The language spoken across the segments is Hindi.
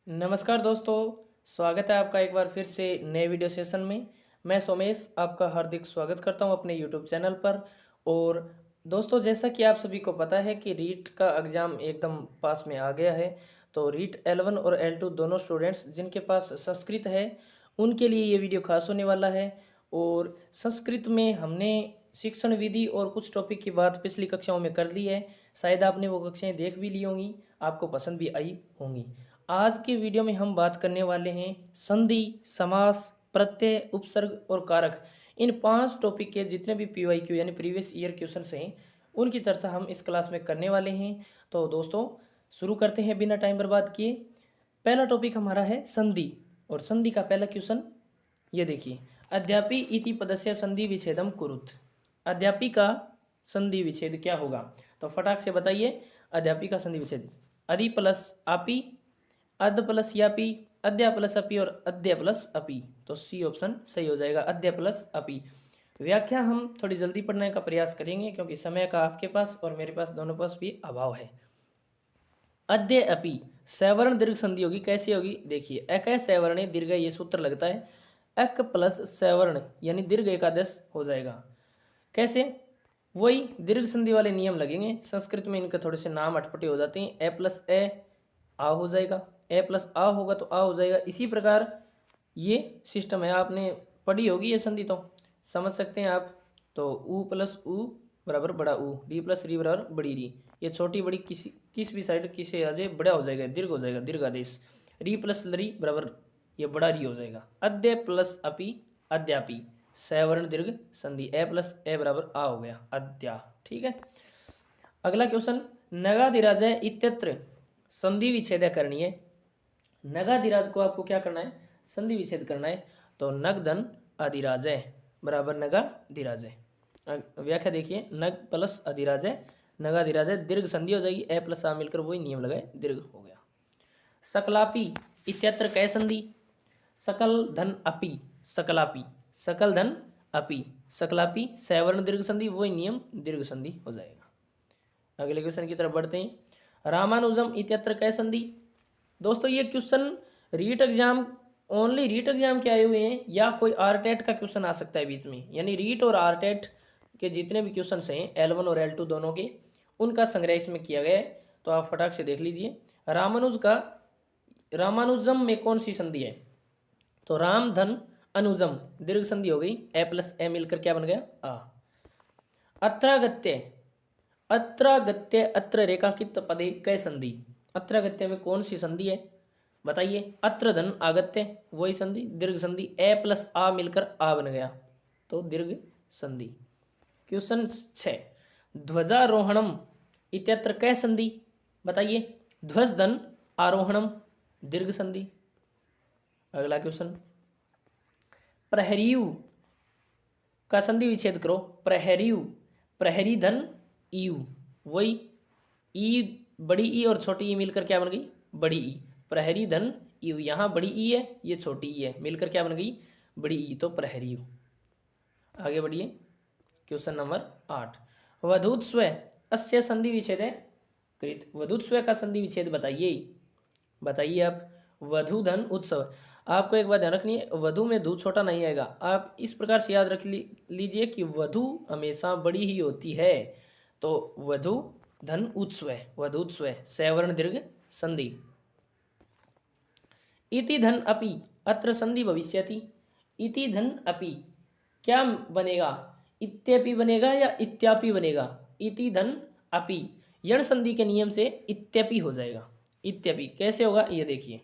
नमस्कार दोस्तों, स्वागत है आपका एक बार फिर से नए वीडियो सेशन में। मैं सोमेश आपका हार्दिक स्वागत करता हूं अपने यूट्यूब चैनल पर। और दोस्तों, जैसा कि आप सभी को पता है कि रीट का एग्ज़ाम एकदम पास में आ गया है। तो रीट L1 और L2 दोनों स्टूडेंट्स जिनके पास संस्कृत है उनके लिए ये वीडियो खास होने वाला है। और संस्कृत में हमने शिक्षण विधि और कुछ टॉपिक की बात पिछली कक्षाओं में कर ली है। शायद आपने वो कक्षाएं देख भी ली होंगी, आपको पसंद भी आई होंगी। आज के वीडियो में हम बात करने वाले हैं संधि, समास, प्रत्यय, उपसर्ग और कारक। इन 5 टॉपिक के जितने भी PYQ यानी प्रीवियस ईयर क्वेश्चंस हैं उनकी चर्चा हम इस क्लास में करने वाले हैं। तो दोस्तों, शुरू करते हैं बिना टाइम बर्बाद किए। पहला टॉपिक हमारा है संधि। और संधि का पहला क्वेश्चन ये देखिए, अद्यापि इति पदस्य संधि विच्छेदम कुरुत। अद्यापि का संधि विच्छेद क्या होगा? तो फटाक से बताइए। अद्यापि का संधि विच्छेद अदि प्लस आपी, अद प्लस यापी, अद्या प्लस अपी और अद्य प्लस अपी। तो सी ऑप्शन सही हो जाएगा, अद्य प्लस अपी। व्याख्या हम थोड़ी जल्दी पढ़ने का प्रयास करेंगे क्योंकि समय का आपके पास और मेरे पास दोनों पास भी अभाव है। अद्य अपी सवर्ण दीर्घ संधि होगी, कैसी होगी? देखिए, अक सवर्ण दीर्घ ये सूत्र लगता है। अक प्लस सवर्ण यानी दीर्घ एकादश हो जाएगा। कैसे? वही दीर्घ संधि वाले नियम लगेंगे। संस्कृत में इनके थोड़े से नाम अटपटे हो जाते हैं। ए प्लस ए आ हो जाएगा, ए प्लस आ होगा तो आ हो जाएगा। इसी प्रकार ये सिस्टम है, आपने पढ़ी होगी ये संधि, तो समझ सकते हैं आप। तो ऊ प्लस ऊ बराबर बड़ा ऊ, री प्लस री बराबर बड़ी री। ये छोटी बड़ी किस भी साइड किसे आ जाए बड़ा हो जाएगा, दीर्घ हो जाएगा, दीर्घादेश। री प्लस री बराबर ये बड़ा री हो जाएगा। अद्य प्लस अपि अद्यापि सवर्ण दीर्घ संधि, ए प्लस ए बराबर आ हो गया, अद्या। ठीक है। अगला क्वेश्चन, नगाधिराजय इत्यत्र संधि विच्छेद करनी है। नगाधिराज को आपको क्या करना है? संधि विच्छेद करना है। तो नगधन अधिराजय बराबर नगाधिराजय। व्याख्या देखिए, नग प्लस अधिराजय, नगाधिराजय दीर्घ संधि हो जाएगी। ए प्लस आ मिलकर वही नियम लगाए, दीर्घ हो गया। सकलापी इत्यत्र कै संधि? सकल धन अपी, सकलापी, सकल धन अपी, सकलापी सवर्ण दीर्घ संधि, वही नियम दीर्घ संधि हो जाएगा। अगले क्वेश्चन की तरफ बढ़ते हैं। रामानुजम इत्यत्र कै संधि? दोस्तों, ये question REET exam, only REET exam के आए हुए हैं या कोई आरटेट का क्वेश्चन आ सकता है बीच में। यानी रीट और आरटेट के जितने भी क्वेश्चन हैं L1 और L2 दोनों के, उनका संग्रह इसमें किया गया है। तो आप फटाक से देख लीजिए। रामानुजम में कौन सी संधि है? तो राम धन अनुजम दीर्घ संधि हो गई। ए प्लस ए मिलकर क्या बन गया? आ। अत्रागत्य, अत्रागत्य अत्र रेखांकित पदे कै संधि? अत्रागत्य में कौन सी संधि है बताइए? अत्र धन आगत्य, वही संधि, दीर्घ संधि। ए प्लस आ मिलकर आ बन गया, तो दीर्घ संधि। क्वेश्चन 6, ध्वजारोहणम इत्यत्र कै संधि? बताइए। ध्वज धन आरोहणम दीर्घ संधि। अगला क्वेश्चन, प्रहरीयु का संधि विच्छेद करो। प्रहरीयु, प्रहरी धन ईयु, वही ई, बड़ी ई और छोटी ई मिलकर क्या बन गई? बड़ी ई। प्रहरी धन ईयु, यहाँ बड़ी ई है, ये छोटी ई है, मिलकर क्या बन गई? बड़ी ई, तो प्रहरीयु। आगे बढ़िए। क्वेश्चन नंबर 8, वधूत स्व अस्य संधि विच्छेद है कृत। वधूत स्व का संधि विच्छेद बताइए। बताइए आप। वधु धन उत्सव, आपको एक बात ध्यान रखनी है, वधु में धू छोटा नहीं आएगा। आप इस प्रकार से याद रख लीजिए कि वधु हमेशा बड़ी ही होती है। तो वधु धन उत्स्व, वधुत्स्व सवर्ण दीर्घ संधि। इति धन अपि अत्र संधि भविष्यति। इति धन अपि क्या बनेगा? इत्यपि बनेगा या इत्यापि बनेगा? इति धन अपि यण संधि के नियम से इत्यपि हो जाएगा। इत्यपि कैसे होगा ये देखिए।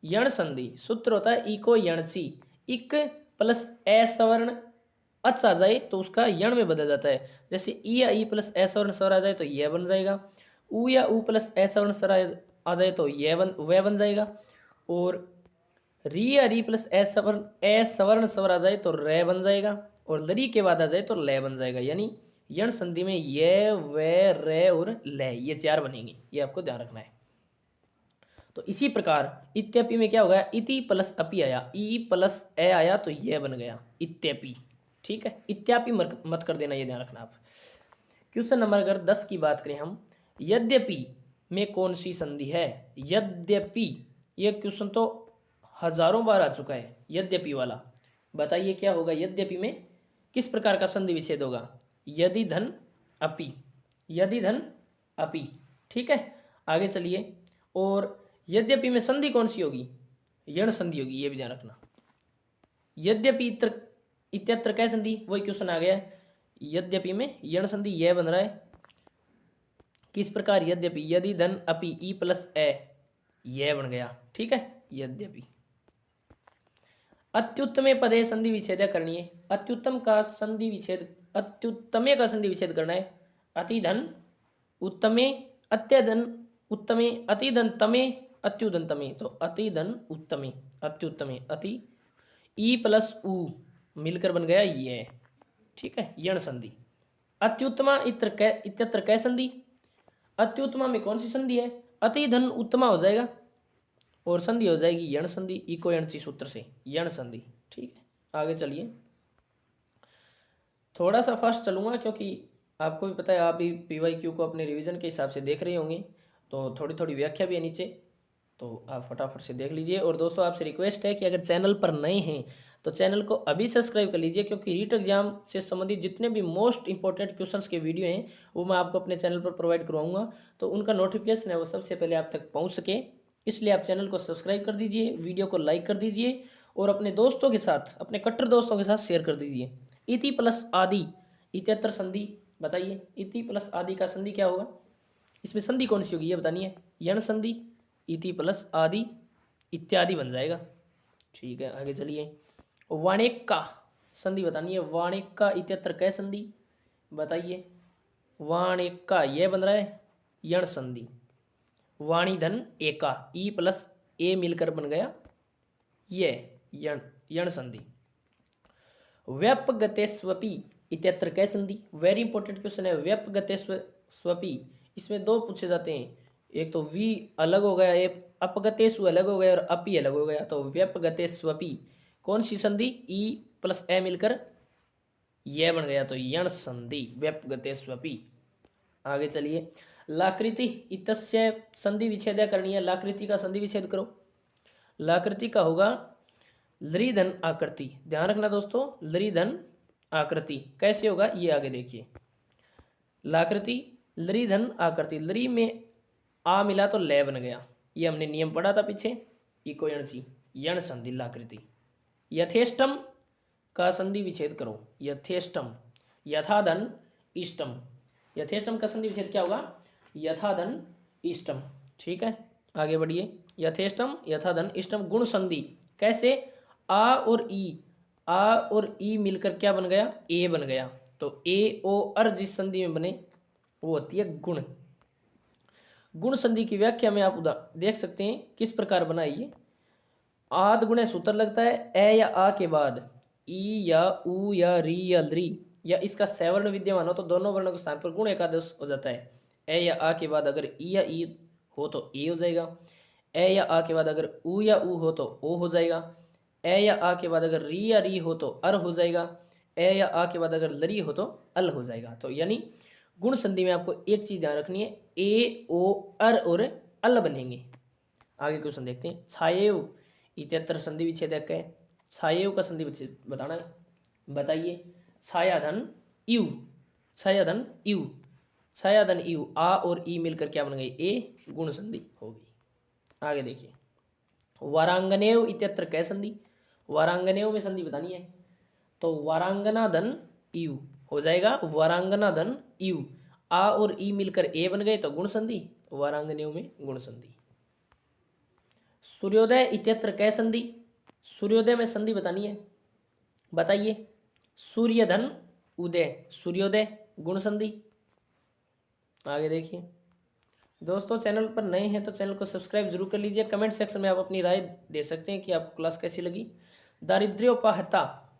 यण संधि सूत्र होता है इको यणची। इक प्लस ए सवर्ण अच आ जाए तो उसका यण में बदल जाता है। जैसे ई या ई प्लस ए सवर्ण स्वर आ जाए तो यह बन जाएगा। ऊ या ऊ प्लस ए सवर्ण स्वर आ जाए तो वह बन जाएगा। और री या री प्लस ए सवर्ण स्वर आ जाए तो रे बन जाएगा। और लरी के बाद आ जाए तो ले बन जाएगा। यानी यण संधि में ये, वे, रे और ले, ये 4 बनेंगे, ये आपको ध्यान रखना है। तो इसी प्रकार इत्यपि में क्या होगा? इति प्लस अपि आया, ई प्लस ए आया तो यह बन गया इत्यपि। ठीक है, इत्यापि मत कर देना, ये ध्यान रखना आप। क्वेश्चन नंबर अगर 10 की बात करें हम, यद्यपि में कौन सी संधि है? यद्यपि ये क्वेश्चन तो हजारों बार आ चुका है, यद्यपि वाला। बताइए क्या होगा यद्यपि में, किस प्रकार का संधि विच्छेद होगा? यदि धन अपि, यदि धन अपि। ठीक है, आगे चलिए। और यद्यपि में संधि कौन सी होगी? यण संधि होगी, ये भी ध्यान रखना। यद्यपि इत्यत्र क्या संधि, वही क्वेश्चन आ गया है। यद्यपि में यण संधि यह बन रहा है, किस प्रकार? यद्यपि, यदि धन अपि ई प्लस ए, यह बन गया। ठीक है, यद्यपि। अत्युत्तमे पदे संधि विच्छेद करनी है। अत्युत्तम का संधि विच्छेद, अत्युत्तमे का संधि विच्छेद करना है। अतिधन उत्तमे, अत्यधन उत्तमे, अतिधन तमे, अत्युधन तमे। तो अतिधन उत्तमे, अत्युत्तमे, अति ई प्लस उ मिलकर बन गया ये। ठीक है, यण संधि। अत्युत्तमा इत्यत्र कै संधि, अत्युत्तमा में कौन सी संधि है? अति धन उत्तमा हो जाएगा और संधि हो जाएगी यण संधि, इको यणची सूत्र से यण संधि। ठीक है, आगे चलिए। थोड़ा सा फास्ट चलूंगा क्योंकि आपको भी पता है, आप भी पीवाईक्यू को अपने रिवीजन के हिसाब से देख रहे होंगे, तो थोड़ी थोड़ी व्याख्या भी है नीचे, तो आप फटाफट से देख लीजिए। और दोस्तों आपसे रिक्वेस्ट है कि अगर चैनल पर नए हैं तो चैनल को अभी सब्सक्राइब कर लीजिए, क्योंकि रीट एग्जाम से संबंधित जितने भी मोस्ट इंपॉर्टेंट क्वेश्चंस के वीडियो हैं वो मैं आपको अपने चैनल पर प्रोवाइड करवाऊंगा, तो उनका नोटिफिकेशन है वो सबसे पहले आप तक पहुंच सके, इसलिए आप चैनल को सब्सक्राइब कर दीजिए, वीडियो को लाइक कर दीजिए और अपने दोस्तों के साथ, अपने कट्टर दोस्तों के साथ शेयर कर दीजिए। इति प्लस आदि इत्यत्र संधि, बताइए इति प्लस आदि का संधि क्या होगा? इसमें संधि कौन सी होगी ये बतानी है। यण संधि, इति प्लस आदि इत्यादि बन जाएगा। ठीक है, आगे चलिए। वाणिक का संधि बतानी है। वाणिक का इत्यत्र कै संधि, बताइए। वाणिक का यह बन रहा है यण संधि। वाणी धन एका, ई प्लस ए मिलकर बन गया ये यण, यण संधि। व्यपगतेस्वपि इत्यत्र कै संधि, वेरी इंपॉर्टेंट क्वेश्चन है। व्यपगतेस्वपि, इसमें दो पूछे जाते हैं, एक तो वी अलग हो गया, एक अपगतेषु अलग हो गया और अपि अलग हो गया। तो व्यपगतेस्वपि कौन सी संधि? ई प्लस ए मिलकर यह बन गया, तो यण संधि व्यपगतेस्वपि। आगे चलिए। लाकृति इतस्य संधि विच्छेद करनी है। लाकृति का संधि विच्छेद करो। लाकृति का होगा लरी धन आकृति। ध्यान रखना दोस्तों, लरी धन आकृति कैसे होगा ये आगे देखिए। लाकृति लरी धन आकृति, लरी में आ मिला तो लय बन गया, ये हमने नियम पढ़ा था पीछे, इको यणची, यण संधि लाकृति। यथेष्टम का संधि विच्छेद करो। यथेष्टम, यथाधन इष्टम, यथेष्टम का संधि विच्छेद क्या होगा? यथाधन इष्टम। ठीक है, आगे बढ़िए। यथेष्टम यथाधन इष्टम गुण संधि कैसे? आ और ई, आ और ई मिलकर क्या बन गया? ए बन गया। तो ए ओ अर जिस संधि में बने वो होती है गुण। गुण संधि की व्याख्या में आप देख सकते हैं किस प्रकार बनाई है। आद गुणे सूत्र लगता है ए या आ के बाद, ई या उ या री या ल्री, या इसका सवर्ण विद्यमान हो तो दोनों वर्णों के स्थान पर गुण एकादेश हो जाता है। ए या आ के बाद अगर ई या ई हो तो ए हो जाएगा। ए या आ के बाद अगर उ या उ हो तो ओ हो जाएगा। ए या आ के बाद अगर री या री हो तो अर हो जाएगा। ए या आ के बाद अगर लरी हो तो अल हो जाएगा। तो यानी गुण संधि में आपको एक चीज ध्यान रखनी है, ए ओ अर और अल बनेंगे। आगे क्वेश्चन देखते हैं। छायेव इत्यत्र संधि विच्छेदक है। छायेव का संधि विच्छेद बताना है, बताइए। छायाधन यू, छायाधन यू, छायाधन यू, आ और ई मिलकर क्या बन गई? ए, गुण संधि होगी। आगे देखिए। वारांगनेव इत्यत्र कै संधि, वारांगनेव में संधि बतानी है। तो वारांगना धन यू हो जाएगा, वारांगना धन यू, आ और ई मिलकर ए बन गए तो गुण संधि, वारांगनेव में गुण संधि। सूर्योदय इत्यत्र कै संधि, सूर्योदय में संधि बतानी है, बताइए। सूर्यधन उदय, सूर्योदय गुण संधि। आगे देखिए। दोस्तों चैनल पर नए हैं तो चैनल को सब्सक्राइब जरूर कर लीजिए। कमेंट सेक्शन में आप अपनी राय दे सकते हैं कि आपको क्लास कैसी लगी। दारिद्र्योपहता,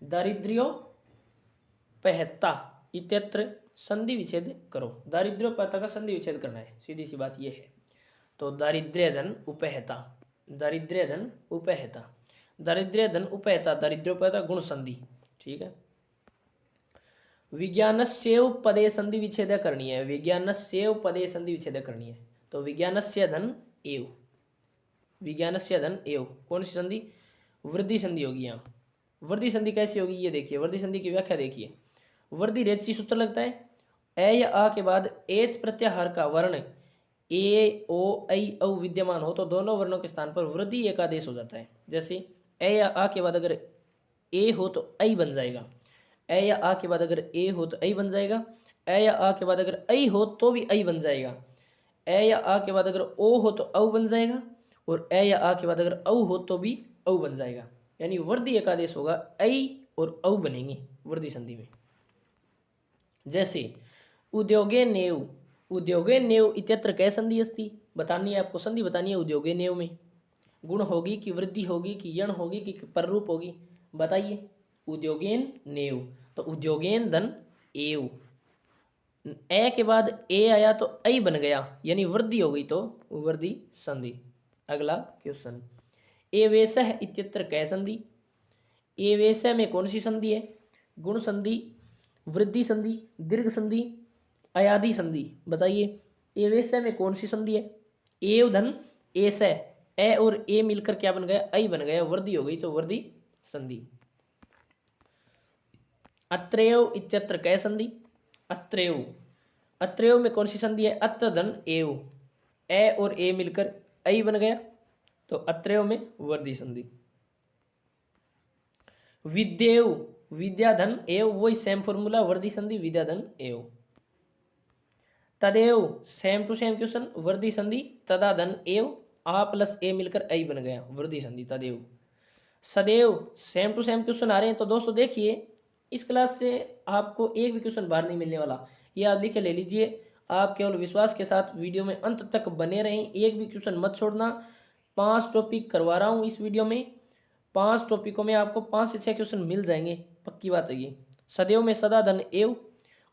दारिद्र्योपहता इत्यत्र संधि विच्छेद करो। दारिद्र्योपहता का संधि विच्छेद करना है, सीधी सी बात यह है। तो दारिद्र्य धन उपहता, दारिद्र्य धन उपहता, दारिद्र्य धन उपहता, दारिद्र्योपहता गुण संधि। ठीक है। विज्ञानस्यैव पदे संधि विच्छेद करनी है, विज्ञानस्यैव पदे संधि विच्छेद करनी है। तो विज्ञानस्य धन एव, विज्ञानस्य धन एव, कौन सी संधि? वृद्धि संधि होगी यहाँ। वृद्धि संधि कैसी होगी ये देखिए, वृद्धि संधि की व्याख्या देखिए। वृद्धि रेचि सूत्र लगता है, ए या आ के बाद एच प्रत्याहार का वर्ण ए ओ ऐ औ विद्यमान हो तो दोनों वर्णों के स्थान पर वृद्धि एक आदेश हो जाता है। जैसे ए या आ के बाद अगर ए हो तो ऐ बन जाएगा, ए या आ के बाद अगर ए हो तो ऐ बन जाएगा, ए या आ के बाद अगर ऐ हो तो भी ऐ बन जाएगा, ए या आ के बाद अगर ओ हो तो औ बन जाएगा, और ए या आ के बाद अगर औ हो तो भी औ बन जाएगा। यानी वृद्धि एक आदेश होगा, ऐ और औ बनेंगे वृद्धि संधि में। जैसे उद्योगे नेव, उद्योगे नेव इत्यत्र कै संधि अस्ति, बतानी है आपको, संधि बतानी है उद्योगे नेव में। गुण होगी कि वृद्धि होगी कि यण होगी कि पररूप होगी, बताइए। उद्योगेन नेव, तो उद्योगेन धन एव, ए के बाद ए आया तो ऐ बन गया, यानी वृद्धि हो गई तो वृद्धि संधि। अगला क्वेश्चन, एवेशः इत्यत्र कै संधि, एवेशः में कौन सी संधि है? गुण संधि, वृद्धि संधि, दीर्घ संधि, अयादि संधि, बताइए। एवेशः में कौन सी संधि है? एव धन एशः, ए और ए मिलकर क्या बन गया? ऐ बन गया, वृद्धि हो गई तो वृद्धि संधि। अत्रैव इत्यत्र कै संधि, अत्रैव, अत्रैव में कौन सी संधि है? अत्र धन एव, ए और ए मिलकर ऐ बन गया तो अत्रैव में वृद्धि संधि। विद्येव, विद्या धन एव, वही सेम फॉर्मूला, वृद्धि संधि विद्या धन एव। तदेव, सेम टू सेम क्वेश्चन, वृद्धि संधि तदा धन एव, आ प्लस ए मिलकर ऐ बन गया, वृद्धि संधि तदेव। सदैव, सेम टू सेम क्वेश्चन आ रहे हैं, तो दोस्तों देखिए इस क्लास से आपको एक भी क्वेश्चन बाहर नहीं मिलने वाला, ये आप लिख के ले लीजिए। आप केवल विश्वास के साथ वीडियो में अंत तक बने रहें, एक भी क्वेश्चन मत छोड़ना। 5 टॉपिक करवा रहा हूँ इस वीडियो में, 5 टॉपिकों में आपको 5 से 6 क्वेश्चन मिल जाएंगे, पक्की बात है ये। सदैव में सदा धन एव,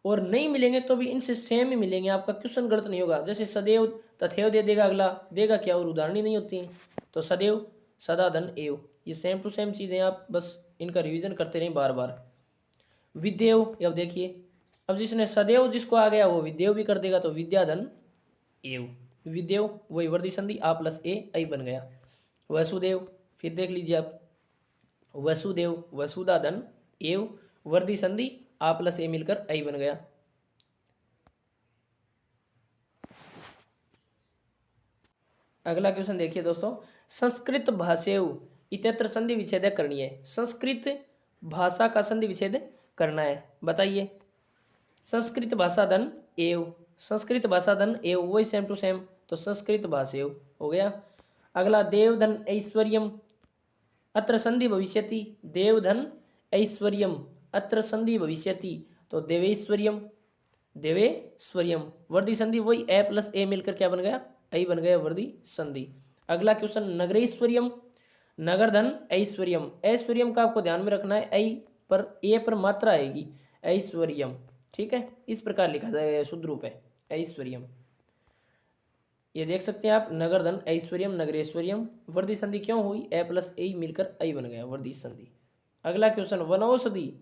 और नहीं मिलेंगे तो भी इनसे सेम ही मिलेंगे, आपका क्वेश्चन गलत नहीं होगा। जैसे सदैव तथैव दे देगा, अगला देगा क्या, और उदाहरण ही नहीं होती हैं। तो सदैव सदा धन एव, ये सेम टू सेम चीज़ें, आप बस इनका रिवीजन करते रहें बार बार। विद्येव, अब देखिए, अब जिसने सदैव जिसको आ गया वो विद्येव भी कर देगा, तो विद्या धन एव, विद्येव वही वृद्धि संधि, आ प्लस ए ऐ बन गया। वसुदेव, फिर देख लीजिए आप, वसुदेव, वसुदा धन एव, वृद्धि संधि आ प्लस ए मिलकर ऐ बन गया। अगला क्वेश्चन देखिए दोस्तों, संस्कृत भाषेव इत्यत्र संधि विच्छेद करनी है, संस्कृत भाषा का संधि विच्छेद करना है, बताइए। संस्कृत भाषा धन एव, संस्कृत भाषा धन एव, वही सेम टू सेम, तो संस्कृत भाषेव हो गया। अगला देव धन ऐश्वर्यम, अत्र संधि भविष्यति, देव धन ऐश्वर्यम, अत्र संधि भविष्यति, तो देवेश्वर्यम, देवेश्वर्यम, वृद्धि संधि वही ए प्लस ए मिलकर क्या बन गया? ऐ बन गया, वृद्धि संधि। अगला क्वेश्चन, नगरेश्वर्यम, नगर धन ऐश्वर्यम, ऐश्वर्यम का आपको ध्यान में रखना है, ऐ पर ए पर मात्रा आएगी, ऐश्वर्यम, ठीक है, इस प्रकार लिखा जाएगा, शुद्ध रूप है ऐश्वर्यम। ये देख सकते हैं आप, नगर धन ऐश्वर्यम, नगरेश्वर्यम, वृद्धि संधि क्यों हुई? ए प्लस ए मिलकर ऐ बन गया, वृद्धि संधि। अगला क्वेश्चन, वनौषधि,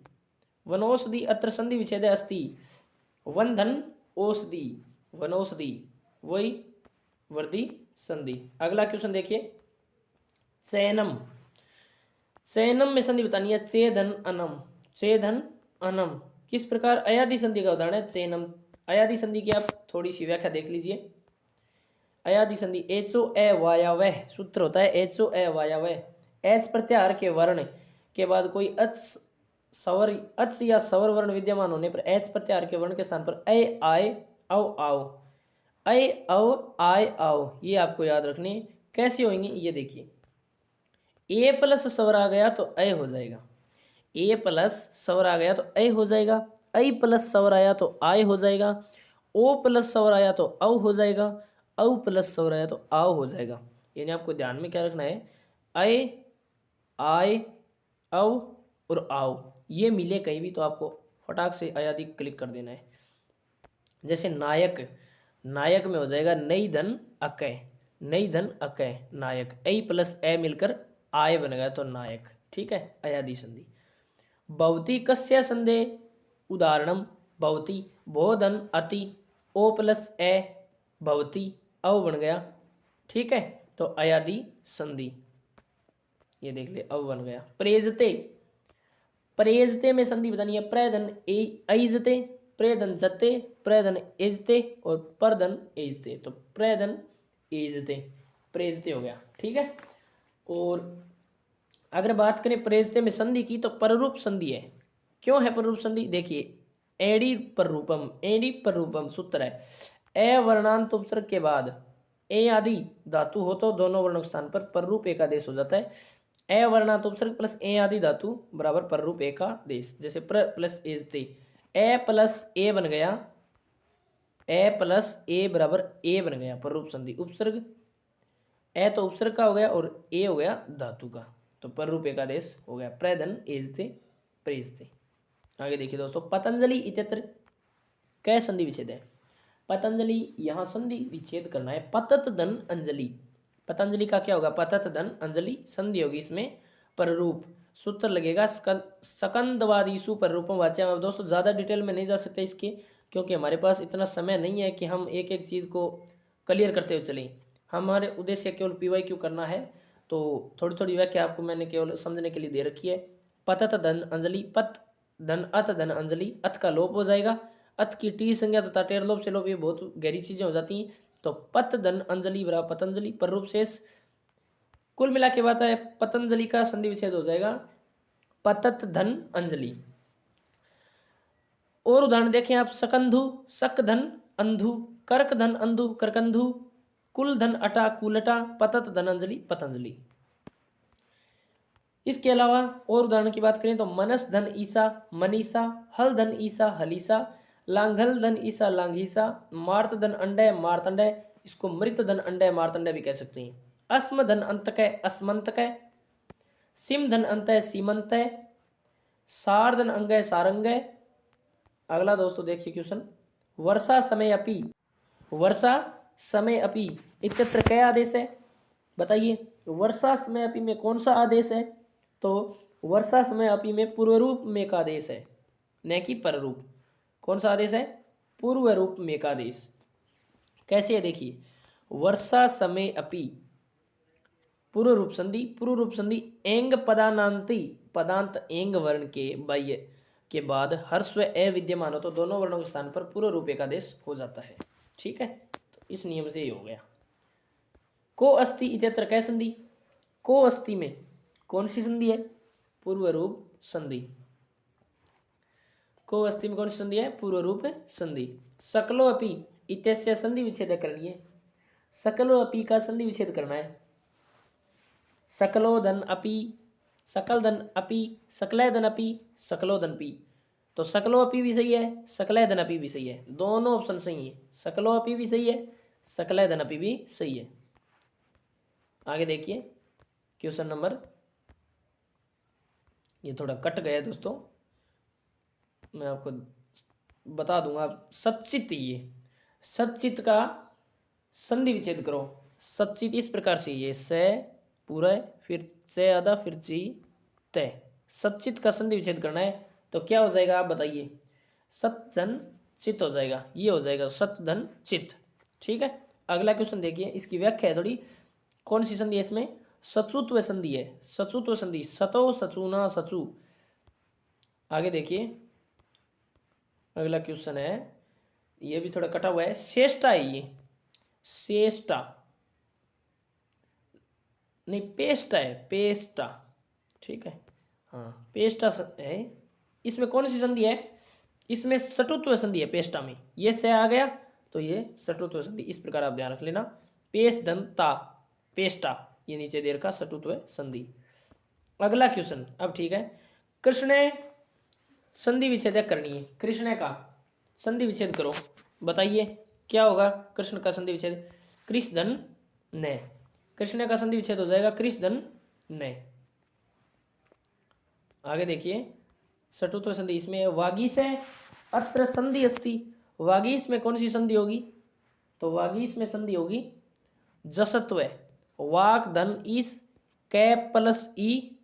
वनौषधि अत्र संधि विच्छेद अस्ति, वन धन औषधि, वनौषधि वही वृद्धि संधि। अगला क्वेश्चन देखिए, चैनम, चैनम में संधि बतानी है, चे धन अनम, चे धन अनम, किस प्रकार? अयादि संधि का उदाहरण है चैनम। अयादि संधि की आप थोड़ी सी व्याख्या देख लीजिए। अयादि संधि एचो ए वायावह, सूत्र होता है एचो ए वायावह, एच प्रत्याहार के वर्ण के बाद कोई अच स्वर, अच या स्वर वर्ण विद्यमान होने पर एच प्रत्याहार के वर्ण के स्थान पर ए आए औ आओ, ऐ औ आय आओ, ये आपको याद रखनी है। कैसे होंगे ये देखिए, ए प्लस स्वर आ गया तो ऐ हो जाएगा, ए प्लस स्वर आ गया तो ऐ हो जाएगा, ऐ प्लस स्वर आया तो आय हो जाएगा, ओ प्लस स्वर आया तो औ हो जाएगा, औ प्लस स्वर आया तो आओ हो जाएगा। यानी आपको ध्यान में क्या रखना है, ऐ, आय, औ और आओ, ये मिले कहीं भी तो आपको फटाक से अयादि क्लिक कर देना है। जैसे नायक, नायक में हो जाएगा नई धन अकय, नई धन अकय, नायक, ऐ प्लस ए मिलकर आय बन गया तो नायक, ठीक है, अयादि संधि। भवती कस्य संधे, उदाहरणम भवती, भो धन अति, ओ प्लस ए भवती, औ बन गया, ठीक है, तो अयादि संधि, ये देख ले अब बन गया। प्रेजते, प्रेजते में संधि बतानी है, प्रेधन ऐजते, प्रेधन जते, प्रेधन एजते और परधन एजते। तो प्रेधन एजते, प्रेजते हो गया, ठीक है। और अगर बात करें प्रेजते में संधि की तो पररूप संधि है। क्यों है पररूप संधि? देखिए, एडी पररूपम, एडी पररूपम सूत्र है, ए वर्णांत उपसर्ग के बाद ए आदि धातु हो तो दोनों वर्णों के स्थान पर पररूप एकादेश हो जाता है। ए वर्णांत उपसर्ग प्लस ए आदि धातु बराबर पररूप एकादेश। जैसे प्र प्लस एजते, ए प्लस ए बन गया, ए प्लस ए बराबर ए बन गया पररूप संधि। उपसर्ग ए तो उपसर्ग का हो गया और ए हो गया धातु का, तो पररूप एकादेश हो गया। प्रेधन एजते प्रेजते। आगे देखिए दोस्तों, पतंजलि इत्यत्र कै संधि विच्छेद है? पतंजलि, यहाँ संधि विच्छेद करना है। पतत धन अंजलि, पतंजलि का क्या होगा? पतत धन अंजलि संधि होगी, इसमें पररूप सूत्र लगेगा सकंदवादीसु पररूपम वाच्यम। अब दोस्तों ज़्यादा डिटेल में नहीं जा सकते इसके, क्योंकि हमारे पास इतना समय नहीं है कि हम एक एक चीज़ को क्लियर करते हुए चलें। हमारे उद्देश्य केवल PYQ करना है, तो थोड़ी थोड़ी व्याख्या आपको मैंने केवल समझने के लिए दे रखी है। पतत धन अंजलि, पत धन अत धन अंजलि, अत का लोप हो जाएगा, अत की टी संज्ञा तथा टेर लोप से लोप, ये बहुत गहरी चीजें हो जाती हैं। तो पत धन अंजलि बराबर पतंजलि, पररूप शेष। कुल मिला के बात है, पतंजलि का संधि विच्छेद हो जाएगा पतत धन अंजलि। और उदाहरण देखें आप, सकंधु, सक धन अंधु, कर्क धन अंधु करकंधु, कुल धन अटा कुलटा, पतत धन अंजलि पतंजलि। इसके अलावा और उदाहरण की बात करें तो मनस धन ईसा मनीषा, हल धन ईसा हलीसा, लांघल धन ईसा लांघीसा, मार्त धन अंडय मार्तंडय, इसको मृत धन अंडय मार्तंडय भी कह सकते हैं। अस्म धन अंतकय अस्मंतकय, सिम धन अंतय सीमंतय, सार धन अंगय सारंगय। अगला दोस्तों देखिए क्वेश्चन, वर्षा समय अपि, वर्षा समय अपि इत्यत्र क्या आदेश है? बताइए, वर्षा समय अपि में कौन सा आदेश है? तो वर्षा समय अपि में पूर्व रूप में का आदेश है, न कि पररूप। कौन सा आदेश है? पूर्व रूप में का आदेश। कैसे है देखिए, वर्षा समय अपि पूर्व रूप संधि, पूर्व रूप संधि एंग पदानांति, पदांत एंग वर्ण के बाह्य के बाद हर्ष व ए विद्यमान हो तो दोनों वर्णों के स्थान पर पूर्व रूप एकादेश हो जाता है, ठीक है। तो इस नियम से ये हो गया। को अस्ति इत्यत्र कै संधि? को अस्ति में कौन सी संधि है? पूर्व रूप संधि। को अस्ति में कौन सी संधि है? पूर्व रूप संधि। सकलो अपि इत्यस्य संधि विच्छेद करनी है। सकलो अपि का संधि विच्छेद करना है। सकलो धन अपि, सकल धन अपि, सकलय धन अपि, सकलो धन पि। तो सकलो अपि भी सही है, सकलय धन अपि भी सही है, दोनों ऑप्शन सही है। सकलो अपि भी सही है, सकलय धन अपि भी सही है। आगे देखिए क्वेश्चन नंबर, ये थोड़ा कट गया है दोस्तों, मैं आपको बता दूंगा। सचित, ये सचित का संधि विच्छेद करो। सचित इस प्रकार से, ये से पूरा फिर से आधा फिर ची तय। सचित का संधि विच्छेद करना है तो क्या हो जाएगा आप बताइए? सत धन चित हो जाएगा, ये हो जाएगा सत धन चित, ठीक है। अगला क्वेश्चन देखिए, इसकी व्याख्या है थोड़ी। कौन सी संधि है इसमें? सचुत्व संधि है, सचुत्व संधि, सतो सचुना सचु। आगे देखिए अगला क्वेश्चन है, ये भी थोड़ा कटा हुआ है। श्रेष्ठा है ये, श्रेष्ठा नहीं पेस्टा है, पेस्टा, ठीक है, हाँ पेस्टा है। इसमें कौन सी संधि है? इसमें सटुत्व संधि है पेस्टा में, ये से आ गया तो ये सटुत्व संधि, इस प्रकार आप ध्यान रख लेना। पेश दंता पेस्टा, ये नीचे देर का सटुत्व संधि। अगला क्वेश्चन अब ठीक है, कृष्ण संधि विच्छेद करनी है। कृष्ण का संधि विच्छेद करो, बताइए क्या होगा? कृष्ण का संधि विच्छेद कृष धन न, कृष्ण का संधि विच्छेद हो जाएगा कृष धन न। आगे देखिए सटुत्व संधि, इसमें वागीश है अत्र संधि अस्ति। वागीश में कौन सी संधि होगी? तो वागीश में संधि होगी जसत्व, वाक धन इस कै प्लस ई,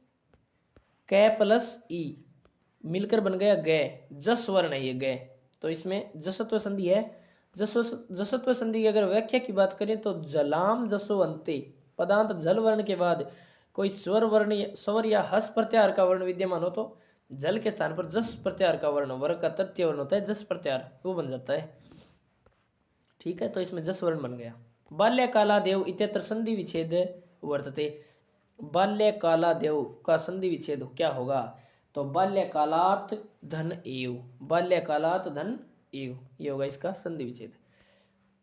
कै प्लस ई मिलकर बन गया गे, जस वर्ण है ये गे, तो इसमें जसत्व संधि है। जसत्व संधि की अगर व्याख्या की बात करें तो जलाम जसो अंते, पदांत जल वर्ण के बाद कोई स्वर या हस प्रत्याहार का वर्ण विद्यमान हो तो जल के स्थान पर जस प्रत्याहार का वर्ण, वर्ग का तृतीय वर्ण होता है जस प्रत्याहार, वो बन जाता है। ठीक है, तो इसमें जस वर्ण बन गया। बाल्यकालादेव इत्यत्र संधि विच्छेद वर्तते। बाल्यकालादेव का संधि विच्छेद क्या होगा? तो बाल्यकालात धन एव, बाल्यकालात धन एव, ये होगा इसका संधि विच्छेद।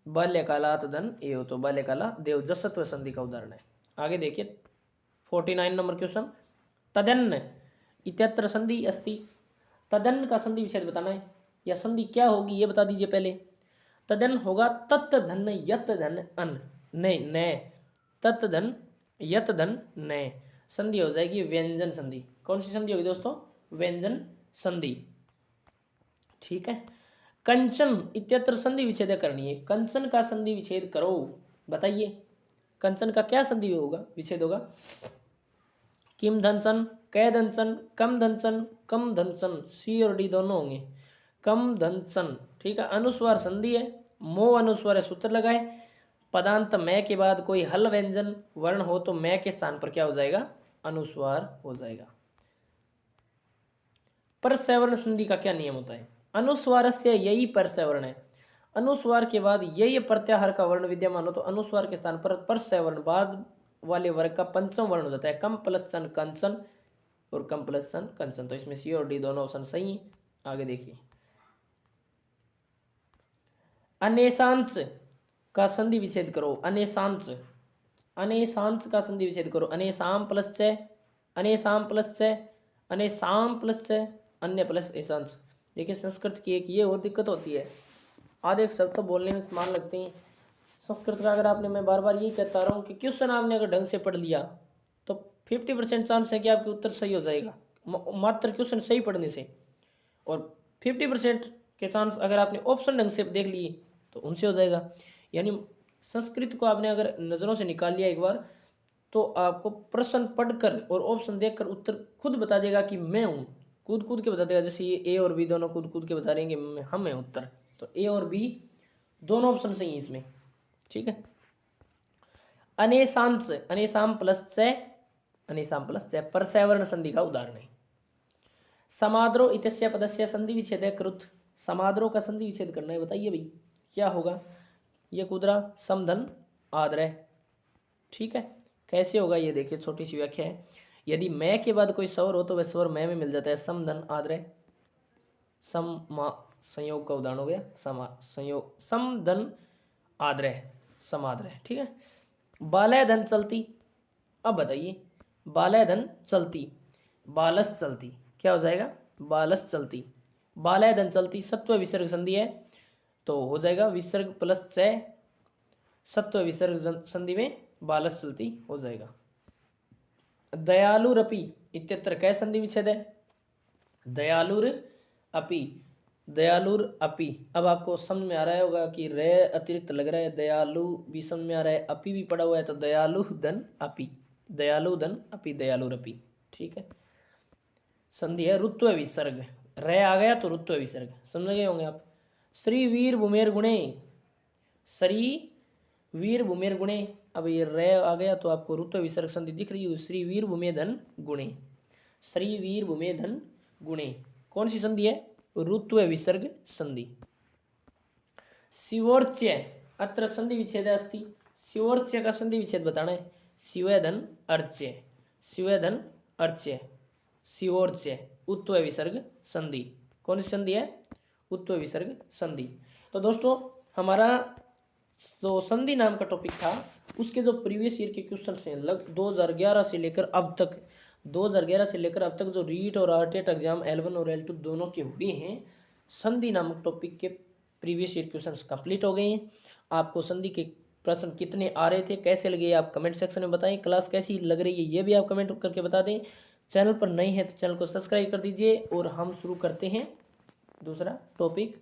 बाल्यकालात धन एव, तो बाल्यकाला देव जसत्व संधि का उदाहरण है। आगे देखिए 49 नंबर क्वेश्चन। तदन्न इत्यत्र संधि अस्ति। तदन्न का संधि विच्छेद बताना है, या संधि क्या होगी ये बता दीजिए पहले। तदन होगा तत् धन यत धन अन, नहीं न, तत् धन यत धन न, संधि हो जाएगी व्यंजन संधि। कौन सी संधि होगी दोस्तों? व्यंजन संधि। ठीक है। कंचन इत्यत्र संधि विच्छेद करनी है। कंचन का संधि विच्छेद करो, बताइए कंचन का क्या संधि होगा, विच्छेद होगा? किम धनसन, कै धनसन, कम धनसन, कम धनसन, सी और डी दोनों होंगे। कम धनसन, ठीक है। अनुस्वार संधि है, मो अनुस्वार है, सूत्र लगाए। पदांत मैं के बाद कोई हल व्यंजन वर्ण हो तो मैं के स्थान पर क्या हो जाएगा? अनुस्वार हो जाएगा। परसवर्ण संधि का क्या नियम होता है? अनुस्वार से यही परसवर्ण है। अनुस्वार के बाद यही प्रत्याहार का वर्ण विद्यमान हो तो अनुस्वार के स्थान पर परसवर्ण बाद वाले वर्ग का पंचम वर्ण हो जाता है। कम प्लस सन कंसन और कम प्लस सन कंसन, तो इसमें सी और डी दोनों ऑप्शन सही है। आगे देखिए अनेसांच का संधि विच्छेद करो। अनेसांच, अनेसांच का संधि विच्छेद करो। अनेसाम प्लस च, अनेसाम प्लस च, अनेसाम प्लस च, अन्य प्लस एसांच। देखिए संस्कृत की एक ये और दिक्कत होती है, आधे शब्द तो बोलने में समान लगते हैं। संस्कृत का अगर आपने, मैं बार बार यही कहता रहा हूँ कि क्वेश्चन आपने अगर ढंग से पढ़ लिया तो 50% चांस है कि आपके उत्तर सही हो जाएगा, मात्र क्वेश्चन सही पढ़ने से। और 50% के चांस अगर आपने ऑप्शन ढंग से देख लिए तो उनसे हो जाएगा। यानी संस्कृत को आपने अगर नज़रों से निकाल लिया एक बार तो आपको प्रश्न पढ़कर और ऑप्शन देखकर उत्तर खुद बता देगा कि मैं हूँ, कूद कूद के बता देगा। जैसे ये ए और बी दोनों कूद कूद के बता रहे हैं कि हम हैं उत्तर, तो ए और बी दोनों ऑप्शन सही हैं इसमें। ठीक है। अनेसांस, अनेसाम प्लस च, अनेसाम प्लस च परसवर्ण संधि का उदाहरण है। समाद्रो इत्यस्य पदस्य संधि विच्छेद कृत। समाद्रो का संधि विच्छेद करना है, बताइए भाई क्या होगा? ये कुदरा समधन आद्रय। ठीक है, कैसे होगा ये देखिए, छोटी सी व्याख्या है। यदि मैं के बाद कोई स्वर हो तो वह स्वर मैं में मिल जाता है। समधन आद्रय, सम संयोग का उदाहरण हो गया। समा संयोग, समधन आद्रय, समाद्रय। ठीक है। बालय धन चलती, अब बताइए बालय धन चलती, बालस चलती, क्या हो जाएगा? बालस चलती। बालय धन चलती सत्व विसर्ग संधि है तो हो जाएगा विसर्ग प्लस च, सत्व विसर्ग संधि में बालस चलती हो जाएगा। दयालुरपि इत्यत्र कै संधि विच्छेद है? दयालुर अपि, दयालुर अपि। अब आपको समझ में आ रहा होगा कि रे अतिरिक्त लग रहा है, दयालु भी समझ में आ रहा है, अपि भी पड़ा हुआ है, तो दयालु धन अपि, दयालु धन अपि, दयालुरपि। ठीक है। संधि है रुत्व विसर्ग, रे आ गया तो रुत्व विसर्ग, समझ गए होंगे आप। श्री वीर भूमेर गुणे, श्री वीर भूमेर गुणे, अब ये रे आ गया तो आपको रुत्व विसर्ग संधि दिख रही है। श्री वीर भूमे धन गुणे, श्री वीर भूमे धन गुणे, कौन सी संधि है? रुत्व विसर्ग संधि। शिवोर्च्य अत्र संधि विच्छेद अस्ति। शिवोर्च्य का संधि विच्छेद बताना है। शिवधन अर्च्य, शिवधन अर्च्य, शिवोर्च्य, उत्व विसर्ग संधि। कौन सी संधि है? उत्व विसर्ग संधि। तो दोस्तों हमारा जो संधि नाम का टॉपिक था उसके जो प्रीवियस ईयर के क्वेश्चन हैं लग 2011 से लेकर अब तक, 2011 से लेकर अब तक जो रीट और आरटेट एग्जाम L1 और L2 दोनों के हुए हैं, संधि नामक टॉपिक के प्रीवियस ईयर क्वेश्चंस कंप्लीट हो गए हैं। आपको संधि के प्रश्न कितने आ रहे थे, कैसे लगे, आप कमेंट सेक्शन में बताएं। क्लास कैसी लग रही है ये भी आप कमेंट करके बता दें। चैनल पर नए हैं तो चैनल को सब्सक्राइब कर दीजिए। और हम शुरू करते हैं दूसरा टॉपिक,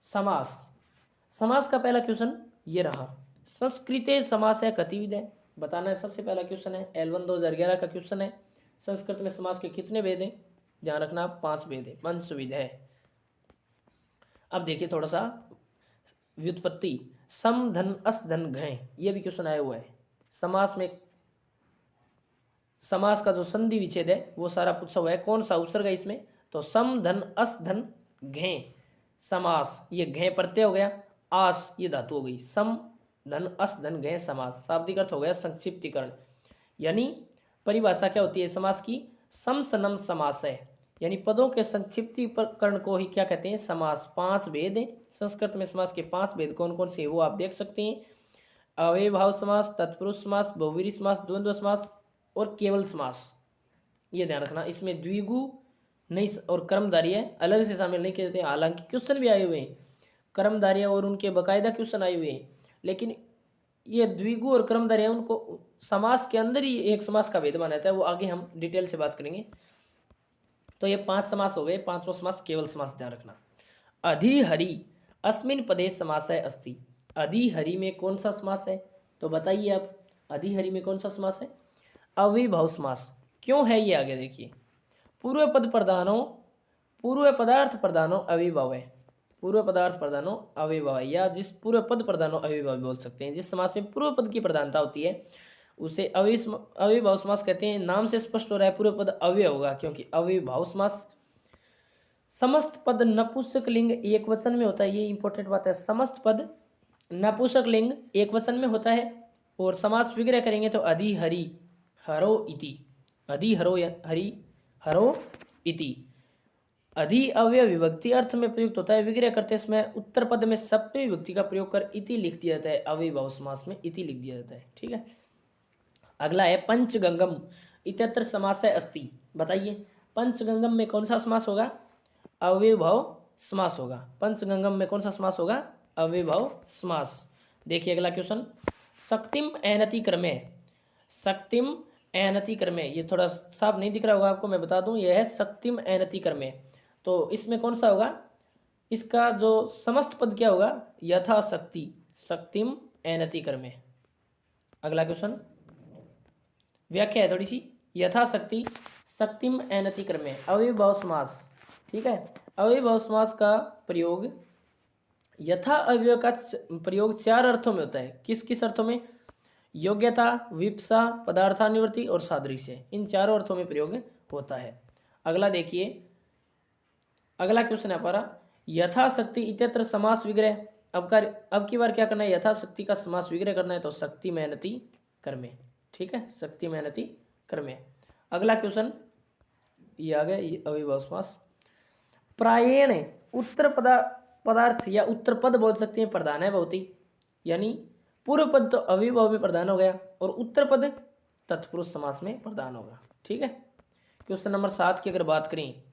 समास। समास का पहला क्वेश्चन ये रहा, संस्कृते समास है कतिविध, बताना है। सबसे पहला क्वेश्चन है L1 2011 का क्वेश्चन है। संस्कृत में समास के कितने भेद हैं? ध्यान रखना 5 भेद है, पंचविध है। अब देखिए थोड़ा सा व्युत्पत्ति, सम धन अस धन घय, ये भी क्वेश्चन आया हुआ है। समास में समास का जो संधि विच्छेद है वो सारा पूछा हुआ है। कौन सा उपसर्ग है इसमें, तो सम धन अस धन घे समास, ये घे प्रत्यय हो गया, आस ये धातु हो गई, सम धन अस धन घे समास, शाब्दिक अर्थ हो गया संक्षिप्तीकरण। यानी परिभाषा क्या होती है समास की, सम सनम समास है, यानी पदों के संक्षिप्तीकरण को ही क्या कहते हैं, समास। 5 भेद हैं संस्कृत में समास के, 5 भेद कौन कौन से हैं वो आप देख सकते हैं। अव्ययभाव समास, तत्पुरुष समास, बहुव्रीहि समास, द्वंद्व समास और केवल समास, ये ध्यान रखना। इसमें द्विगु नहीं और कर्मधारय है अलग से शामिल नहीं किए जाते हैं, हालांकि क्वेश्चन भी आए हुए हैं कर्मधारय और उनके बाकायदा क्वेश्चन आए हुए हैं, लेकिन ये द्विगु और कर्मधारय उनको समास के अंदर ही एक समास का भेद माना जाता है, वो आगे हम डिटेल से बात करेंगे। तो ये 5 समास हो गए, 5वां समास केवल समास, ध्यान रखना। अधिहरि अस्मिन् पदे समासः अस्ति, अधिहरि में कौन सा समास है, तो बताइए आप, अधिहरि में कौन सा समास है, अव्ययभाव समास। क्यों है ये आगे देखिए, पूर्व पद प्रधानो पूर्व पदार्थ प्रधानो अव्ययभाव है, पूर्व पदार्थ प्रधानो अव्ययभाव है, या जिस पूर्व पद प्रधानो अव्ययभाव बोल सकते हैं, जिस समास में पूर्व पद की प्रधानता होती है उसे अव्ययभाव समास कहते हैं। नाम से स्पष्ट हो रहा है पूर्व पद अव्यय होगा, क्योंकि अव्ययभाव समास समस्त पद नपुंसक लिंग एक वचन में होता है, ये इंपॉर्टेंट बात है, समस्त पद नपुंसक लिंग एक वचन में होता है। और समास विग्रह करेंगे तो अधिहरि हरो इति, अधिहरो हरि हरो इति, अधि अव्यय विभक्ति अर्थ में प्रयुक्त होता है। विग्रह करते समय उत्तर पद में सप्तमी विभक्ति का प्रयोग कर इति लिख दिया जाता है, अव्ययभाव समास में इति लिख दिया जाता है, ठीक है। अगला है पंचगंगम इत्यत्र समासः अस्ति, बताइए पंचगंगम में कौन सा समास होगा, अव्ययभाव समास होगा। पंचगंगम में कौन सा समास होगा, अव्ययभाव समास। देखिए अगला क्वेश्चन, शक्तिम एनति क्रमे, शक्तिम एनति क्रमे, ये थोड़ा साफ नहीं दिख रहा होगा आपको, मैं बता दूं, यह है शक्तिम एनति क्रमे। तो इसमें कौन सा होगा, इसका जो समस्त पद क्या होगा, यथाशक्ति, शक्तिम एनति क्रमे। अगला क्वेश्चन व्याख्या है थोड़ी सी, यथाशक्ति शक्तिम एनति क्रमे अव्ययभाव समास, ठीक है। अव्ययभाव समास का प्रयोग यथा अव्यय का प्रयोग 4 अर्थों में होता है। किस किस अर्थों में, योग्यता, विप्सा, पदार्थानुवर्ती और सादृश्य, इन चारों अर्थों में प्रयोग होता है। अगला देखिए, अगला क्वेश्चन है हमारा, यथाशक्ति इत्यत्र समास विग्रह। अब की बार क्या करना है, यथाशक्ति का समास विग्रह करना है, तो शक्ति मेहनती कर्मे, ठीक है, शक्ति मेहनती कर्मे। अगला क्वेश्चन ये आ गया, ये अव्ययभाव समास। प्रायेण उत्तर पदार्थ या उत्तर पद बोल सकते हैं प्रधान है बहुत ही, यानी पूर्व पद तो अव्ययभाव में प्रधान हो गया और उत्तर पद तत्पुरुष समास में प्रधान होगा, ठीक है। क्वेश्चन नंबर 7 की अगर बात करें,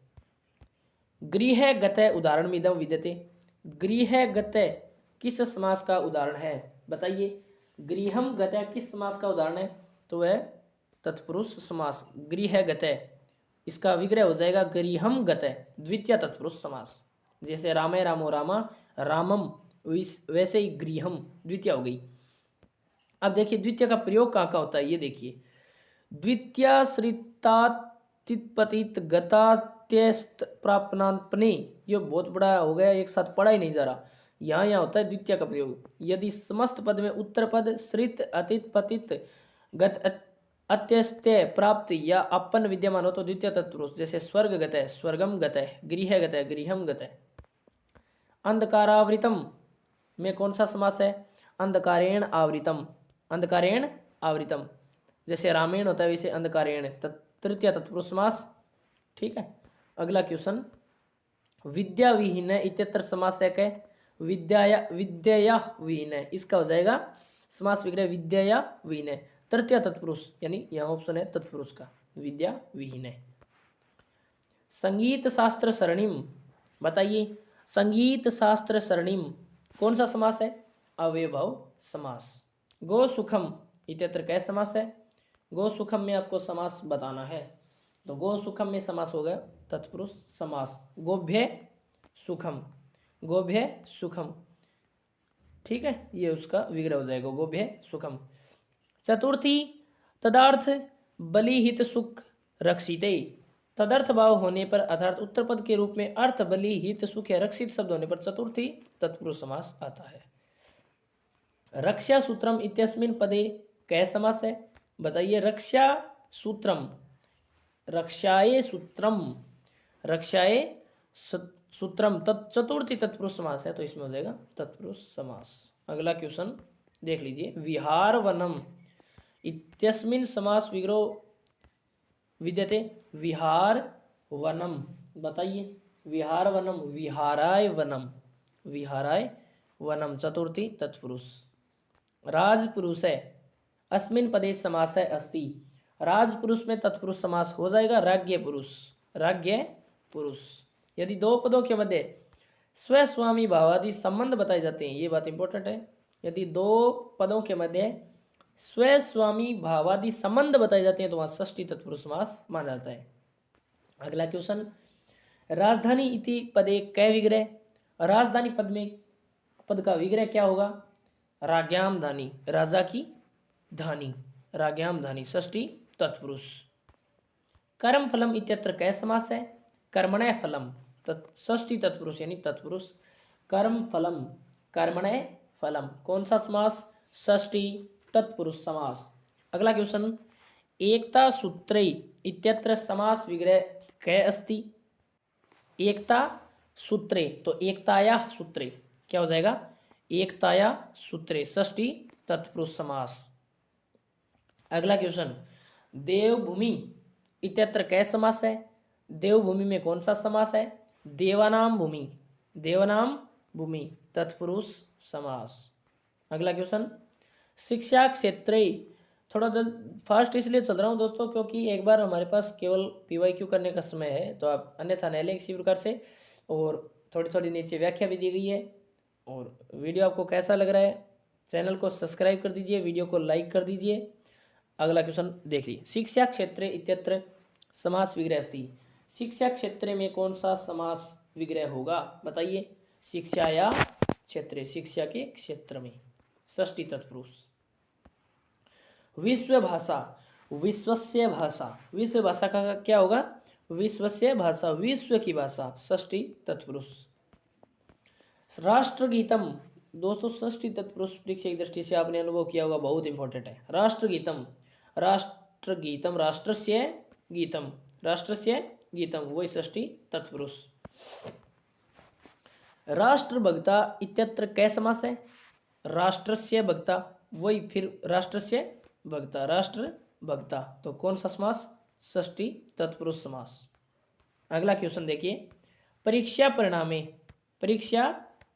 गृह गतय उदाहरण मिदम विद्यते, गृह गतय किस समास का उदाहरण है, बताइए, गृहम गतय किस समास का उदाहरण है, तो वह तत्पुरुष समास। गृह गतय इसका विग्रह हो जाएगा गृहम गतय, द्वितीय तत्पुरुष समास। जैसे रामे रामो रामा रामम, वैसे ही गृहम द्वितीय हो गई। अब देखिए द्वितीय का प्रयोग कहाँ का होता है, ये देखिए, द्वितीय श्रितातिपतित गतात्यस्त प्रापनापने, ये बहुत बड़ा हो गया, एक साथ पढ़ा ही नहीं जा रहा। यहाँ होता है द्वितीय का प्रयोग, यदि समस्त पद में उत्तर पद श्रित अतित पतित गत अत्यस्त्य प्राप्त या अपन विद्यमान हो तो द्वितीय तत्पुरुष। जैसे स्वर्ग गतय स्वर्गम गतय, गृह गतय गृहम गतय। अंधकारावृतम में कौन सा समास है, अंधकारेण आवृतम, अंधकारेण आवृतम। जैसे रामेण होता है वैसे अंधकारेण, तृतीय तत्पुरुष समास, ठीक है। अगला क्वेश्चन, विद्या विहीन इत्यत्र समास है, विद्या विहीन, इसका हो जाएगा समास विग्रह विद्या विहीन, तृतीय तत्पुरुष, यानी यहाँ ऑप्शन है तत्पुरुष का, विद्या विहीन। संगीत शास्त्र सरणिम, बताइए संगीत शास्त्र सरणिम कौन सा समास है, अव्ययभाव समास। गो सुखम इत्यत्र कैसा समास है, गो सुखम में आपको समास बताना है, तो गो सुखम में समास हो गया तत्पुरुष समास। गोभ्य सुखम, गोभ्य सुखम, ठीक है, ये उसका विग्रह हो जाएगा गोभ्य सुखम। चतुर्थी तदार्थ बलिहित सुख रक्षिते, तदर्थ भाव होने पर अर्थात उत्तर पद के रूप में अर्थ बलि हित सुख या रक्षित शब्द होने पर चतुर्थी तत्पुरुष समास आता है। रक्षा सूत्रम इत्यस्मिन् पदे कै समास है? बताइए। रक्षा सूत्रम, रक्षाए सूत्रम, रक्षाए सूत्रम चतुर्थी तत्पुरुष समास है, तो इसमें हो जाएगा तत्पुरुष समास। अगला क्वेश्चन देख लीजिए। विहार वनम इत्यस्मिन् समास विग्रह विद्यते। विहार वनम, बताइए। विहार वनम, विहाराय वनम, विहाराय वनम चतुर्थी तत्पुरुष। राजपुरुष है, अस्मिन पदे समास है अस्ति। राजपुरुष में तत्पुरुष समास हो जाएगा राज्ञ पुरुष, राज्ञ पुरुष। यदि दो पदों के मध्य स्वस्वामी भावादि संबंध बताए जाते हैं, ये बात इंपॉर्टेंट है। यदि दो पदों के मध्य स्वस्वामी भावादि संबंध बताए जाते हैं तो वहां षष्ठी तत्पुरुष समास माना जाता है। अगला क्वेश्चन। राजधानी इति पदे कै विग्रह। राजधानी पद में पद का विग्रह क्या होगा? राज्ञाम धानी, राजा की धानी, राज्ञाम धानी षष्ठी तत्पुरुष। कर्म फलम इत्यत्र कै समास है? कर्मणय फलम, षष्ठी तत्पुरुष यानी तत्पुरुष। कर्म फलम, कर्मणय फलम, कौन सा समास? षष्ठी तत्पुरुष समास। अगला क्वेश्चन। एकता सूत्रे इत्यत्र समास विग्रह कै अस्ति। एकता सूत्रे, तो एकताया सूत्रे क्या हो जाएगा? एकताया सूत्रे षष्ठी तत्पुरुष समास। अगला क्वेश्चन। देवभूमि इत्यत्र कै समास है? देवभूमि में कौन सा समास है? देवानाम भूमि, देवानाम भूमि तत्पुरुष समास। अगला क्वेश्चन। शिक्षा क्षेत्रे, थोड़ा फास्ट इसलिए चल रहा हूँ दोस्तों क्योंकि एक बार हमारे पास केवल PYQ करने का समय है, तो आप अन्यथा नहीं लें किसी प्रकार से। और थोड़ी थोड़ी नीचे व्याख्या भी दी गई है। और वीडियो आपको कैसा लग रहा है? चैनल को सब्सक्राइब कर दीजिए, वीडियो को लाइक कर दीजिए। अगला क्वेश्चन देखिए। शिक्षा क्षेत्रे इत्यत्र समास विग्रह अस्ति। शिक्षा क्षेत्र में कौन सा समास विग्रह होगा? बताइए। शिक्षा या क्षेत्रे, शिक्षा के क्षेत्र में षष्ठी तत्पुरुष। विश्व भाषा, विश्वस्य भाषा, विश्व भाषा का क्या होगा? विश्वस्य भाषा, विश्व की भाषा षष्ठी तत्पुरुष। राष्ट्रगीतम, दोस्तों षष्ठी तत्पुरुष परीक्षा की दृष्टि से आपने अनुभव किया होगा, बहुत इंपॉर्टेंट है। राष्ट्रगीतम, राष्ट्रगीतम, राष्ट्रस्य गीतम, राष्ट्रस्य गीतम वही षष्ठी तत्पुरुष। राष्ट्रभक्ता इत्यत्र कै समास है? राष्ट्रस्य भक्ता, वही फिर राष्ट्रस्य भक्ता, राष्ट्र भक्ता, तो कौन सा समास? षष्ठी तत्पुरुष समास। अगला क्वेश्चन देखिए। परीक्षा परिणामे, परीक्षा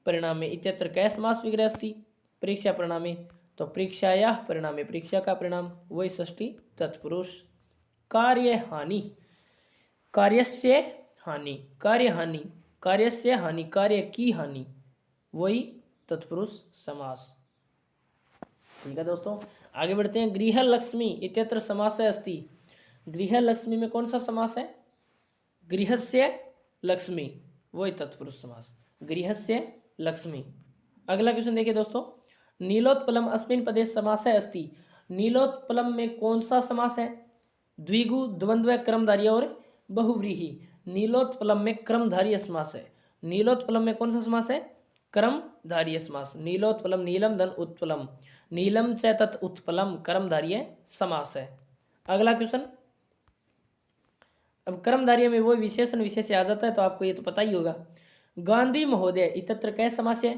परिणामे इत्यत्र कै समास विग्रह अस्ति। परीक्षा परिणामे, तो परीक्षाया परिणामे, परीक्षा का परिणाम वही षष्ठी तत्पुरुष। कार्य हानि, कार्यस्य हानि, कार्य हानि, कार्यस्य हानि, कार्य की हानि वही तत्पुरुष समास। ठीक है दोस्तों, आगे बढ़ते हैं। गृह लक्ष्मी इत्यत्र समास अस्ति। गृह लक्ष्मी में कौन सा समास है? गृहस्य लक्ष्मी वही तत्पुरुष समास, गृहस्य लक्ष्मी। अगला क्वेश्चन देखिए दोस्तों। नीलोत्पलम अस्मिन् पदे समास है अस्ति। नीलोत्पलम में कौन सा समास है? द्विगु, द्वंद्व, क्रमधारी और बहुव्रीहि। नीलोत्पलम में क्रमधारी समास है। नीलोत्पलम में कौन सा समास है? क्रमधारी समास। नीलोत्पलम, नीलम धन उत्पलम, नीलम च तत् उत्पलम कर्मधारीय समास है। अगला क्वेश्चन। अब कर्मधारय में वो विशेषण विशेष आ जाता है, तो आपको ये तो पता ही होगा। गांधी महोदय इत्यत्र कै समास है?